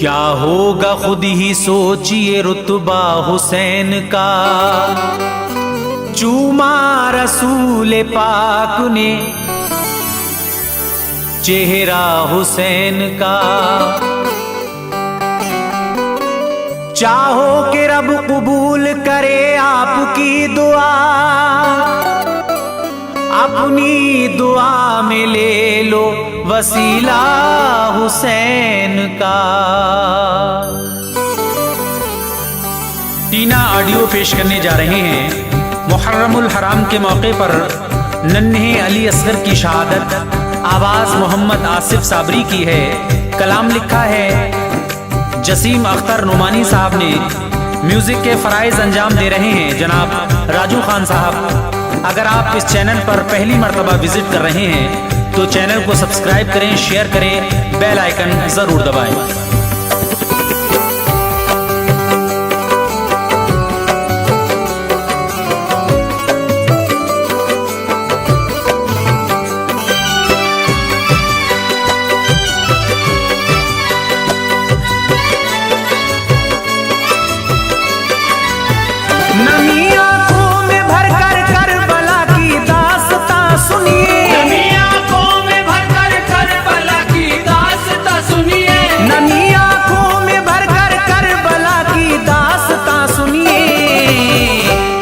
क्या होगा खुद ही सोचिए रुतबा हुसैन का। चूमा रसूल पाक ने चेहरा हुसैन का। चाहो कि रब कबूल करे आपकी दुआ, अपनी दुआ में ले लो वसीला हुसैन का। टीना ऑडियो पेश करने जा रहे हैं मुहर्रमुल हराम के मौके पर नन्हे अली असगर की शहादत। आवाज मोहम्मद आसिफ साबरी की है, कलाम लिखा है जसीम अख्तर नुमानी साहब ने। म्यूजिक के फराइज अंजाम दे रहे हैं जनाब राजू खान साहब। अगर आप इस चैनल पर पहली मर्तबा विजिट कर रहे हैं तो चैनल को सब्सक्राइब करें, शेयर करें, बेल आइकन जरूर दबाएं।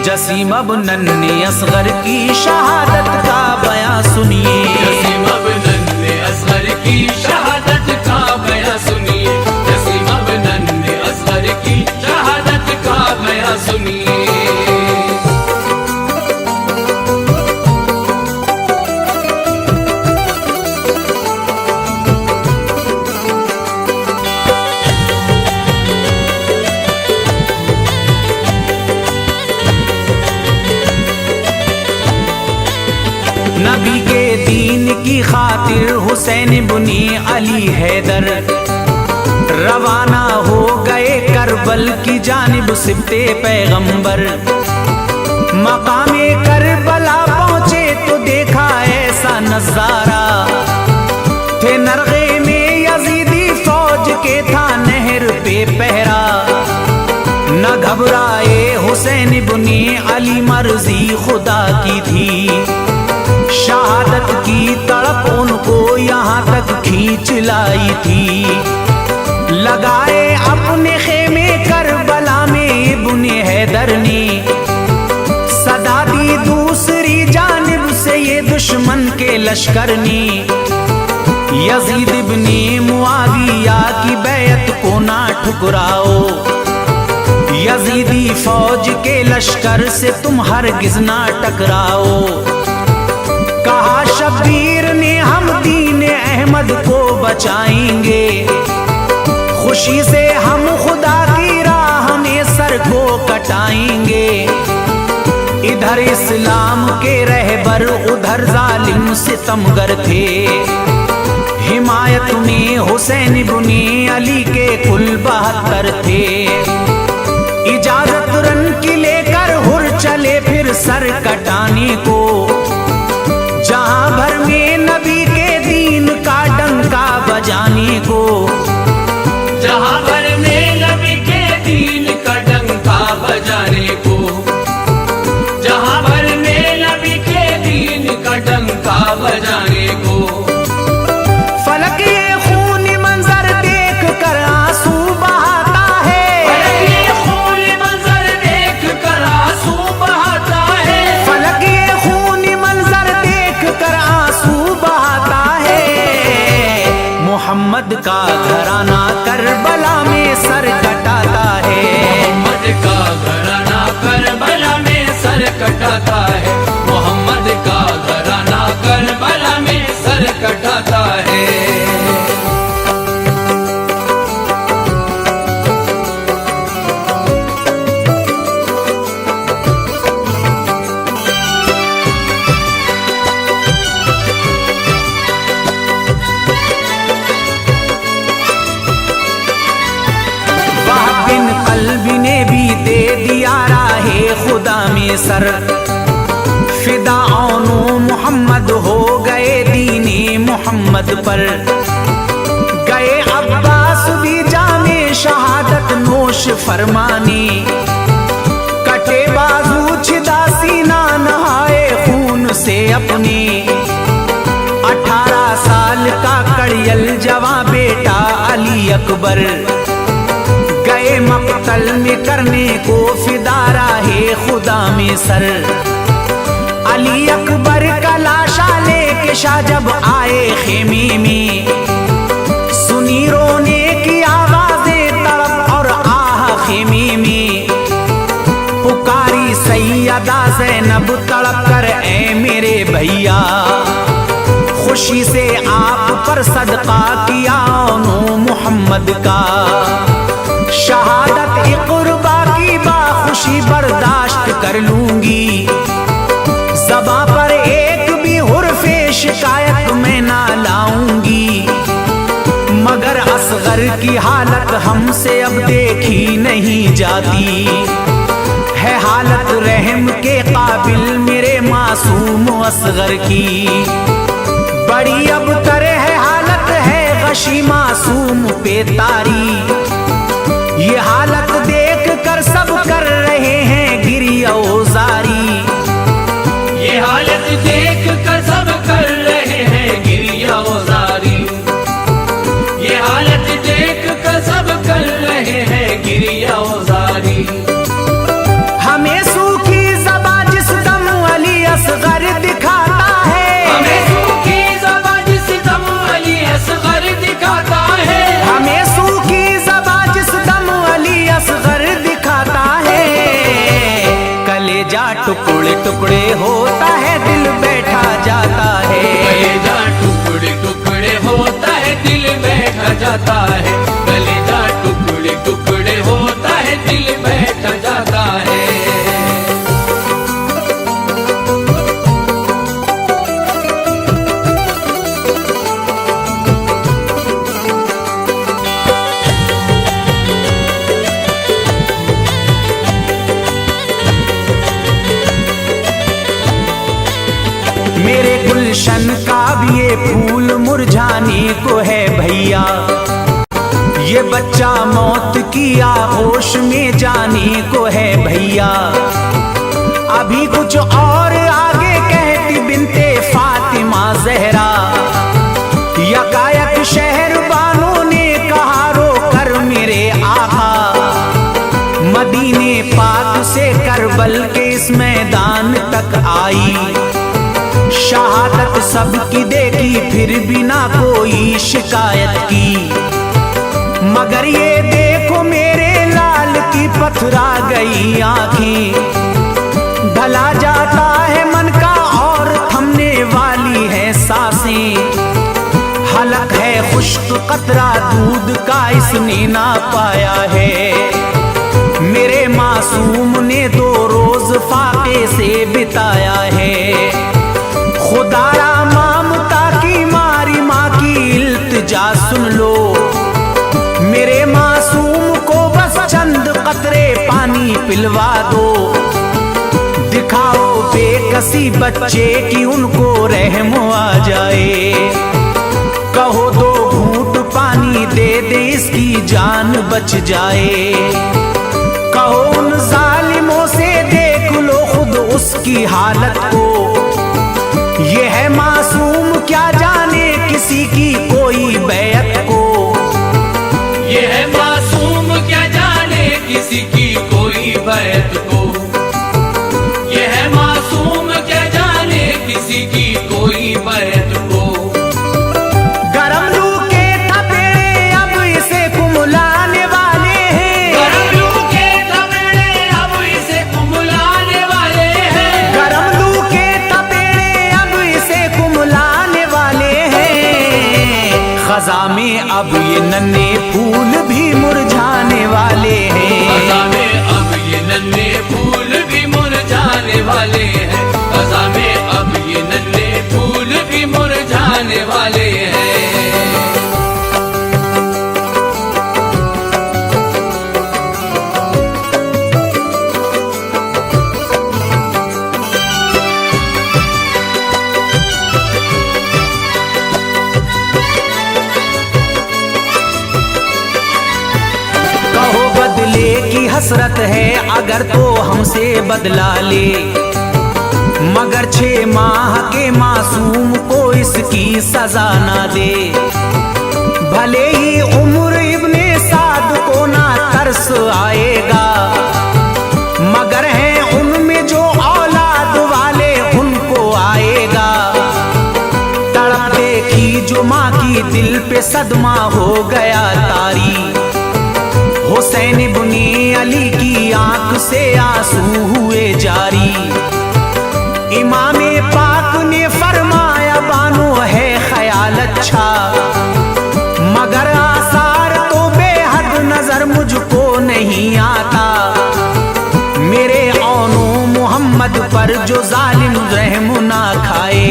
जसीम अब नन्हे असगर की शहादत का बयां सुनिए। जसीम अब नन्हे असगर की शहादत का बयां सुनिए। जसीम अब नन्हे असगर की शहादत का बयां सुनिए। नबी के दीन की खातिर हुसैन बुनी अली हैदर रवाना हो गए करबल की जानिब सिबते पैगंबर। मकामे करबला पहुंचे तो देखा ऐसा नजारा, थे नरगे में यजीदी फौज के था नहर पे पहरा। न घबराए हुसैन बुनी अली मर्जी खुदा की थी, शहादत की तड़प उनको यहाँ तक खींच लाई थी। लगाए अपने खेमे करबला में इब्ने हैदर ने, सदा दी दूसरी जानिब से ये दुश्मन के लश्कर ने। यजीद इब्ने मुआविया की बैत को ना ठुकराओ, यजीदी फौज के लश्कर से तुम हरगिज ना टकराओ। कहा शब्बीर ने हम दीन अहमद को बचाएंगे, खुशी से हम खुदा की राह में सर को कटाएंगे। इधर इस्लाम के रहबर उधर जालिम सितमगर थे, हिमायत में हुसैन बुनी अली के कुल 72 थे। इजाजत रन की लेकर हुर चले फिर सर कटाने को, जहां भर में नबी के दीन का डंका बजाने को। जहां भर में नबी के दीन का डंका बजाने को। जहां भर में नबी के दीन का डंका बजाने को। फलक ये खूनी मंजर देख कर आंसू बहाता है। फलक ये खूनी मंजर देख कर आंसू बहाता है। फलक ये खूनी मंजर देख कर आंसू बहाता है। मोहम्मद का घराना करबला में सर कटाता है। मोहम्मद का घराना करबला में सर कटाता है। मोहम्मद का घराना करबला में सर कटाता है। खुदा में सर फिदाओनो मोहम्मद हो गए दीने मोहम्मद पर। गए अब्बास भी जामे फरमानी, कटे बाजू छिदा सीना नहाए खून से अपने। 18 साल का कड़ियल जवां बेटा अली अकबर, गए मक्तल में करने को फिदा राहे खुदा में सर। अली अकबर का लाशा लेके शाह जब आए खेमे में, सुनी रोने की आवाजें तड़प और आह खेमे में। पुकारी सैयदा ज़ैनब तड़प कर, ऐ मेरे भैया, खुशी से आप पर सदका किया नो मोहम्मद का। शहादत इक़्रबा की बाखुशी बर्दाश्त कर लूंगी, ज़बां पर एक भी हुर्फ़े शिकायत में ना लाऊंगी। मगर असगर की हालत हमसे अब देखी नहीं जाती, है हालत रहम के काबिल मेरे मासूम असगर की। बड़ी अब तरह है हालत है गशी मासूम पे तारी, ये हालत देख कर सब कर रहे हैं गिरिया जारी। ये हालत देख कर सब कर रहे हैं गिरिया जारी। ये हालत देख कर सब कर रहे हैं गिरिया जारी। हमें सूखी ज़बां जिस दम अली असगर दिखाता है, हमें सूखी ज़बां जिस दम अली असगर दिखाता है। हमें सूखी ज़बां जिस दम अली असगर दिखाता है। कलेजा टुकड़े टुकड़े होता है, दिल बैठा जाता है। कलेजा टुकड़े टुकड़े होता है, दिल बैठा जाता है। कलेजा टुकड़े टुकड़े होता है, दिल बैठा जाता है। मेरे गुलशन का भी ये फूल मुरझाने को है भैया, ये बच्चा मौत की आगोश में जाने को है भैया। अभी कुछ और आगे कहती बिनते फातिमा ज़हरा, यकायक शहर बानों ने कहा रो कर मेरे आका। मदीने पाक से करबल के इस मैदान तक आई, शहादत सबकी देखी फिर भी ना कोई शिकायत की। मगर ये देखो मेरे लाल की पथरा गई आंखें, ढला जाता है मन का और थमने वाली है सांसें। हलक है खुश्क कतरा दूध का इसने ना पाया है, मेरे मासूम ने 2 रोज फाके से बिताया है। खुदारा ममता की मारी माँ की इल्तिजा सुन लो, मेरे मासूम को बस चंद कतरे पानी पिलवा दो। दिखाओ बेकसी बच्चे की उनको रहम आ जाए, कहो 2 घूंट पानी दे दे इसकी जान बच जाए। कहो उन जालिमों से देख लो खुद उसकी हालत को, ये है मासूम क्या जाने किसी की कोई बैत को। ये है मासूम क्या जाने किसी की कोई बैत को। ये है मासूम क्या जाने किसी की कोई बैत को। गरम लू के थपेड़े अब इसे कुम्हलाने वाले हैं, गरम लू के थपेड़े अब इसे कुम्हलाने वाले हैं। गरम लू के थपेड़े अब इसे कुम्हलाने वाले हैं। खज़ा में अब ये नन्हे फूल भी मुरझाने वाले हैं, खज़ा में अब ये नन्हे फूल भी मुरझाने वाले हैं। खज़ा में अब ये नन्हे फूल भी मुरझाने वाले हैं। हसरत है अगर तो हमसे बदला ले, मगर 6 माह के मासूम को इसकी सजा ना दे। भले ही उम्र इब्ने साद को ना तरस आएगा, मगर है उनमें जो औलाद वाले उनको आएगा। तड़प देखी जो माँ की दिल पे सदमा हो गया तारी, हुसैन इब्ने अली की आंख से आंसू हुए जारी। इमामे पाक ने फरमाया बानो है ख्याल अच्छा, मगर आसार तो बेहद नजर मुझको नहीं आता। मेरे औनो मोहम्मद पर जो जालिम रहम ना खाए,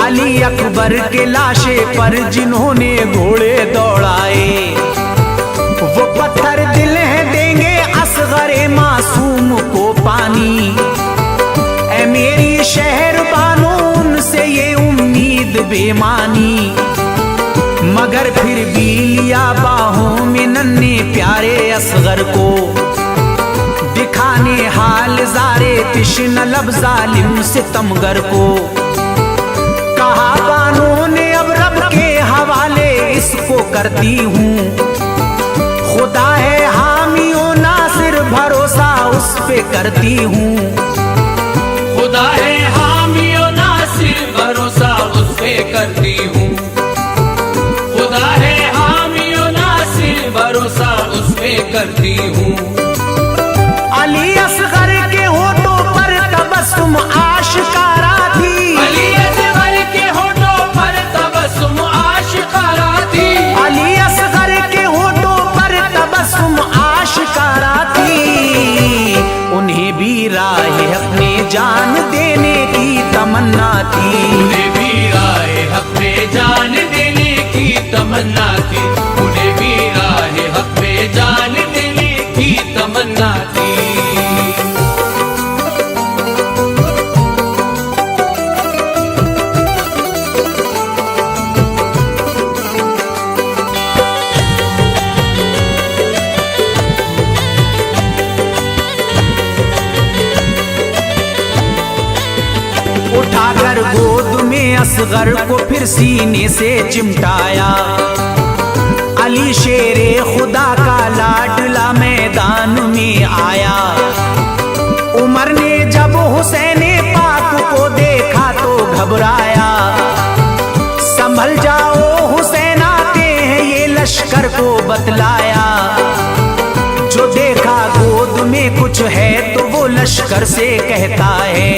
अली अकबर के लाशे पर जिन्होंने घोड़े दौड़ाए, वो पत्थर दिल है देंगे असगरे मासूम को पानी। ऐ मेरी शहर बानो उनसे ये उम्मीद बेमानी, मगर फिर भी लिया बाहों में नन्हे प्यारे असगर को, दिखाने हाल ज़ारे तिश्न लब जालिम सितमगर को। कहा बानो ने अब रब के हवाले इसको करती हूँ, खुदा है हामियों नासिर भरोसा उस पे करती हूँ। खुदा है हामियों नासिर भरोसा उस पे करती हूँ। खुदा है हामियों नासिर भरोसा उस पे करती हूँ। अली असगर के होठों पर तबस्सुम आशिकारा थी, अली असगर के होठों पर तबस्सुम आशिकारा थी। अली असगर के होठों पर तबस्सुम आशिकारा थी। उन्हें भी राह अपने जान देने की तमन्ना थी, उन्हें भी राह हक पे जान देने की तमन्ना थी। उन्हें भी राह हक पे जान देने की तमन्ना थी। उठाकर गोद में असगर को फिर सीने से चिमटाया। अली शेरे खुदा का लाडला मैदान में आया। उमर ने जब हुसैन पाक को देखा तो घबराया। संभल जाओ हुसैन आते हैं ये लश्कर को बतलाया। जो देखा गोद में कुछ है तो वो लश्कर से कहता है,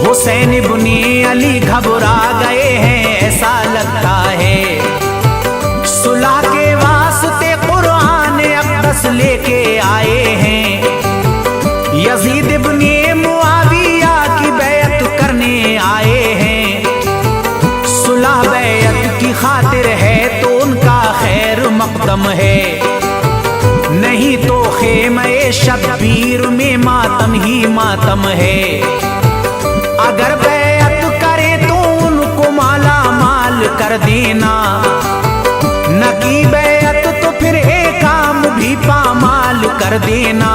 हुसैन इब्ने अली घबरा गए हैं ऐसा लगता है। सुलह के वास्ते कुरान अक़दस लेके आए हैं। यजीद इब्ने मुआविया की बैत करने आए हैं। सुलह बैत की खातिर है तो उनका खैर मकदम है, नहीं तो खेमे शब्बीर में मातम ही मातम है। अगर बैत करे तो उनको माला माल कर देना, न की बैत तो फिर एक काम भी पामाल कर देना।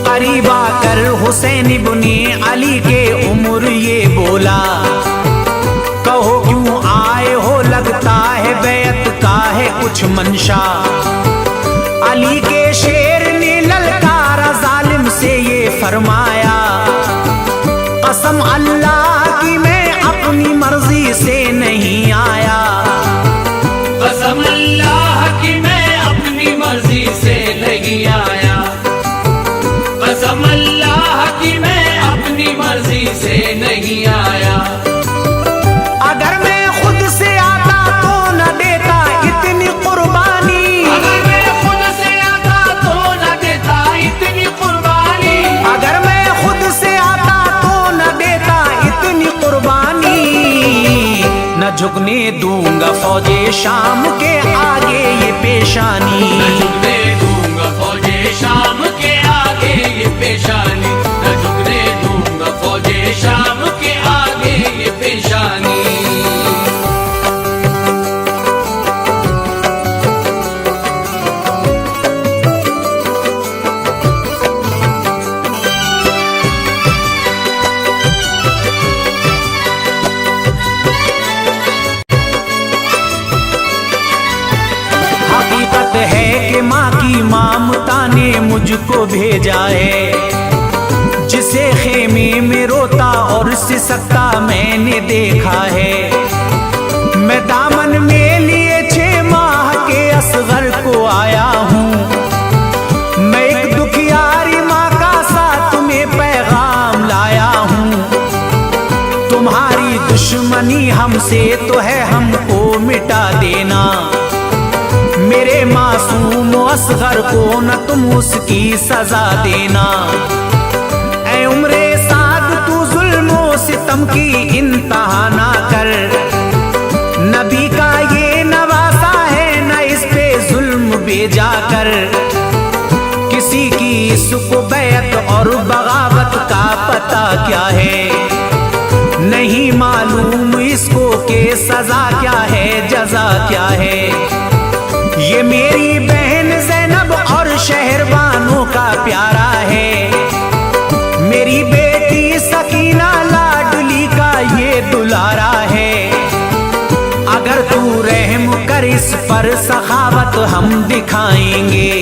करीब आकर हुसैन इब्ने अली के उम्र ये बोला, कहो क्यों आए हो लगता है बैत का है कुछ मंशा। अली के शेर ने ललकारा जालिम से ये फरमाया, कसम अल्लाह की मैं अपनी मर्जी से नहीं आया। कसम अल्लाह की मैं अपनी मर्जी से नहीं आया। कसम अल्लाह की मैं अपनी मर्जी से नहीं आया। अगर मैं खुद से आता तो न देता इतनी कुर्बानी। अगर मैं खुद से आता तो न देता इतनी कुर्बानी। अगर मैं खुद से आता तो न देता इतनी कुर्बानी। न झुकने दूंगा फौजे शाम के आगे ये पेशानी। न झुकने दूंगा फौजे शाम के आगे ये पेशानी। न झुकने दूंगा फौजे शाम के आगे ये पेशानी। मुझको भेजा है। जिसे खेमे में रोता और सिसकता मैंने देखा है। मैं दामन में लिए 6 माह के असगर को आया हूँ। मैं एक दुखियारी माँ का साथ में पैगाम लाया हूँ। तुम्हारी दुश्मनी हमसे तो है, हमको मिटा देना। मेरे मासूम असगर को न तुम उसकी सजा देना। ऐ उम्रे साद तू जुल्मों सितम की इंतहा ना कर। नबी का ये नवासा है, न इस पे जुल्म भेजा कर। किसी की इसको बैत और बगावत का पता क्या है, नहीं मालूम इसको के सजा क्या है, जजा क्या है। ये मेरी बहन ज़ैनब और शहरबानों का प्यारा है। मेरी बेटी सकीना लाडली का ये दुलारा है। अगर तू रहम कर इस पर सखावत हम दिखाएंगे।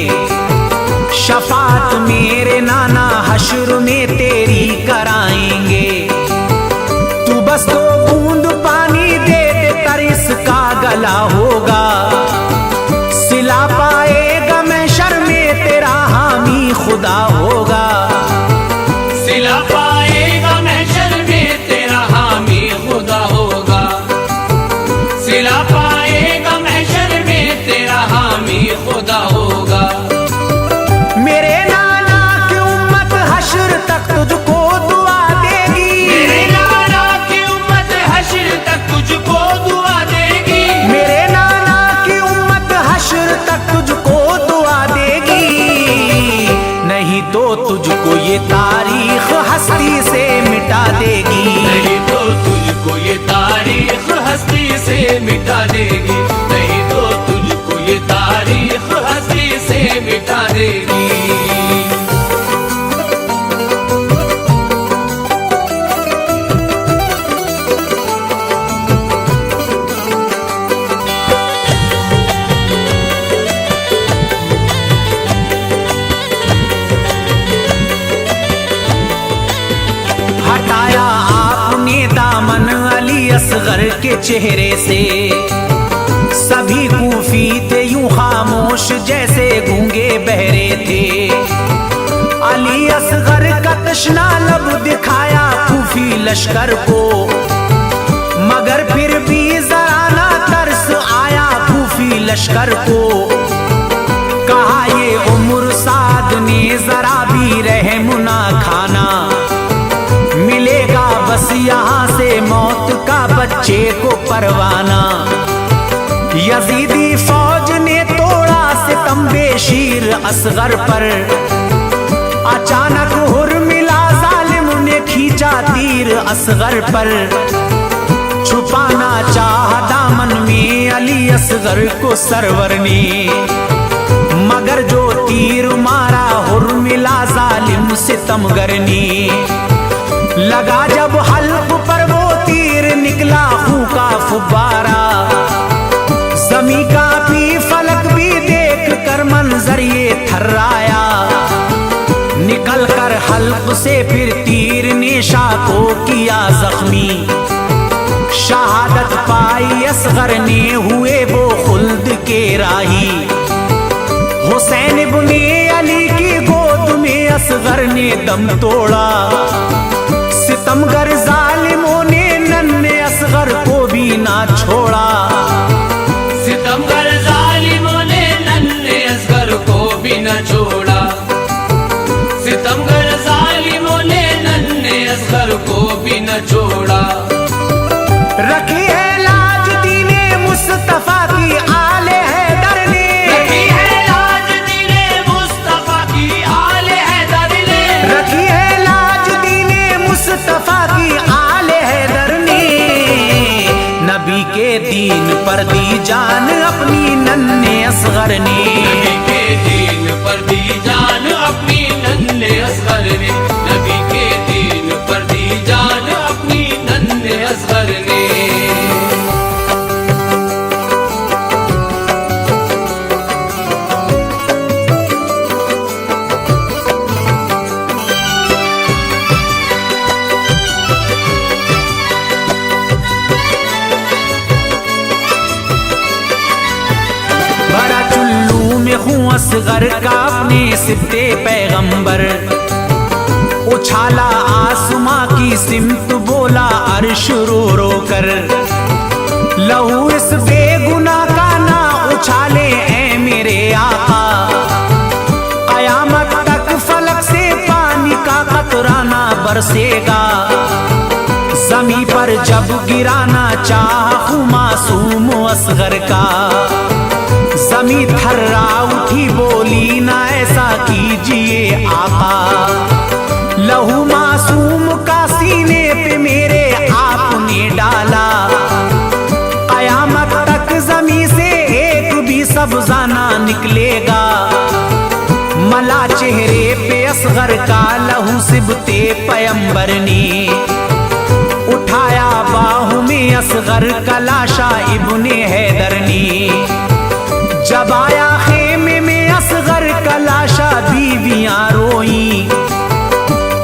शफात मेरे नाना हश्र में तेरी कराएंगे। तू बस 2 बूंद पानी दे दे तर इसका गला होगा। सिला पाएगा महशर में तेरा हामी खुदा होगा। सिला पाएगा महशर में तेरा हामी खुदा होगा। सिला पाएगा महशर में तेरा हामी खुदा होगा। मेरे नाना की उम्मत हश्र तक तुझको दुआ देगी। मेरे नाना की उम्मत हश्र तक तुझको दुआ देगी। मेरे नाना की उम्मत हश्र तक तुझको दुआ देगी। नहीं तो तुझको ये तारीख हस्ती से मिटा देगी। नहीं तो तुझको ये तारीख हस्ती से मिटा देगी। नहीं तो तुझको ये तारीख हस्ती से मिटा देगी। हटाया आपने दामन अली असगर के चेहरे से। सभी कूफी थे यूं खामोश जैसे गूंगे बहरे थे। अली असगर का तशना लब दिखाया कूफी लश्कर को। मगर फिर भी जरा ना तरस आया कूफी लश्कर को। कहा ये उम्र साद ने जरा भी रहम ना खाना। मिलेगा बस यहाँ से मौत का बच्चे को परवाना। यजीदी फौज ने तोड़ा सितम बेशीर असगर पर। अचानक हुर मिला जालिम ने खींचा तीर असगर पर। छुपाना चाहा दामन में अली असगर को सरवर ने। मगर जो तीर मारा हुर मिला जालिम सितमगर ने। लगा जब हल्क पर वो तीर निकला खून का फुब्बारा। ज़मीं का भी फलक भी देख कर मंजर ये थर्राया। निकल कर हल्क से फिर तीर ने शाह को किया जख्मी। शहादत पाई असगर ने हुए वो खुल्द के राही। हुसैन इब्ने अली की गोद में असगर ने दम तोड़ा। सितमगर जालिमों ने नन्हे असगर को भी ना छोड़ा। सितमगर जालिमों ने नन्हे असगर को भी न छोड़ा। सितमगर जालिमों ने नन्हे असगर को भी न छोड़ा। रखी है लाज दीने मुस्तफा की आले हैदर ने। रखी है लाज दीने मुस्तफा की आले हैदर ने। रखी है लाज दीने मुस्तफा की आले हैदर ने। नबी के दीन पर दी जान अपनी नन्हे असगर ने। नबी के दीन पर दी जान अपनी नन्हे असगर ने। नबी के दीन पर दी जान अपनी नन्हे असगर ने। असगर का अपने सिफ्ते पैगंबर। उछाला आसमां की सिमत बोला अर्श रो रो कर, लहू इस बेगुनाह का ना उछाले ऐ मेरे आका। कयामत तक फलक से पानी का कतरा ना बरसेगा, जमी पर जब गिराना चाहा मासूम असगर का। जमी थर्रा उठी बोली ना ऐसा कीजिए आका, लहू मासूम का सीने पे मेरे आपने डाला। कयामत तक जमी से एक भी सब्जा ना निकलेगा, मला चेहरे पे असगर का लहू सिबते पैगंबर ने। उठाया बाहू में असगर का लाशा इब्ने हैदर ने, जब आया खेमे में असगर का लाशा बीवियां रोई।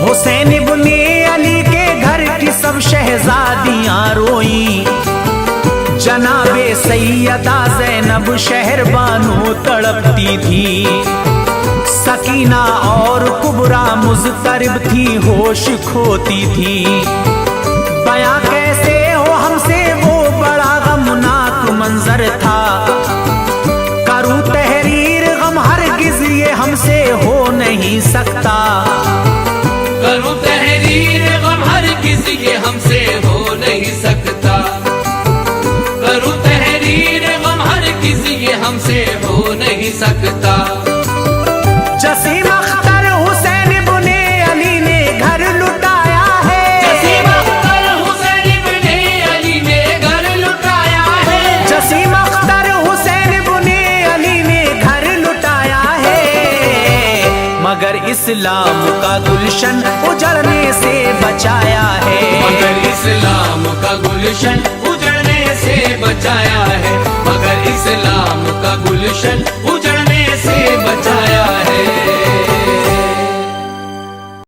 हुसैन इब्ने अली के घर की सब शहजादियां रोई, जनाबे सैयदा ज़ैनब शहरबानो तड़पती थी। सकीना और कुबरा मुज़तरिब थी, होश खोती थी। बयां कैसे हो हमसे वो बड़ा गमनाक मंजर था, करूं तहरीर गम हरगिज़ ये हमसे हो नहीं सकता। करूं तहरीर गम हरगिज़ ये हमसे हो नहीं सकता। करूं तहरीर गम हरगिज़ ये हमसे हो नहीं सकता। जसीम अख्तर हुसैन इब्ने अली ने घर लुटाया है, जसीम अख्तर हुसैन इब्ने अली ने घर लुटाया है। जसीम अख्तर हुसैन इब्ने अली ने घर लुटाया है। मगर इस्लाम का गुलशन उजड़ने से बचाया है, मगर इस्लाम का गुलशन उजड़ने से बचाया है। मगर इस्लाम का गुलशन